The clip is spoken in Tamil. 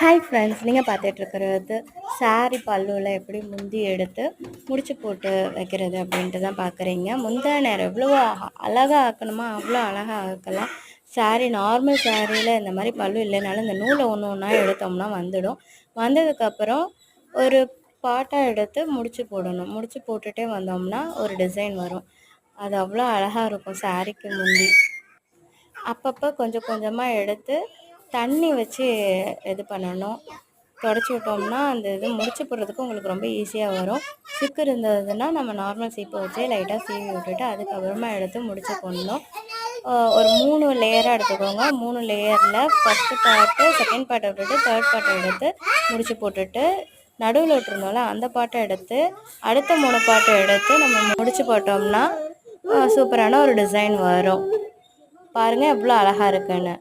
ஹாய் ஃப்ரெண்ட்ஸ், நீங்கள் பார்த்துட்ருக்கிறது சாரீ பல்லுவில் எப்படி முந்தி எடுத்து முடிச்சு போட்டு வைக்கிறது அப்படின்ட்டு தான் பார்க்குறீங்க. முந்தின நேரம் எவ்வளோ அழகாக ஆக்கணுமோ அவ்வளோ அழகாக ஆக்கலாம். நார்மல் சாரியில் இந்த மாதிரி பல்லு இல்லைனாலும் இந்த நூலை ஒன்று ஒன்றா எடுத்தோம்னா வந்துடும். வந்ததுக்கப்புறம் ஒரு பாட்டாக எடுத்து முடிச்சு போடணும். முடிச்சு போட்டுகிட்டே வந்தோம்னா ஒரு டிசைன் வரும். அது அவ்வளோ அழகாக இருக்கும் சாரீக்கு முந்தி. அப்பப்போ கொஞ்சம் கொஞ்சமாக எடுத்து தண்ணி வச்சு இது பண்ணணும். தொடச்சி விட்டோம்னா அந்த இது முடிச்சு போடுறதுக்கு உங்களுக்கு ரொம்ப ஈஸியாக வரும். சிக்கு இருந்ததுன்னா நம்ம நார்மல் சீப்பை வச்சு லைட்டாக சீவி விட்டுட்டு அதுக்கப்புறமா எடுத்து முடிச்சு போடணும். ஒரு 3 லேயராக எடுத்துக்கோங்க. 3 லேயரில் ஃபஸ்ட்டு பார்ட்டு, செகண்ட் பார்ட்டை விட்டுட்டு தேர்ட் பார்ட்டை எடுத்து முடிச்சு போட்டுட்டு நடுவில் விட்டுருந்தோம்ல அந்த பாட்டை எடுத்து அடுத்த 3 பாட்டை எடுத்து நம்ம முடிச்சு போட்டோம்னா சூப்பரான ஒரு டிசைன் வரும். பாருங்கள் எவ்வளோ அழகாக இருக்குன்னு.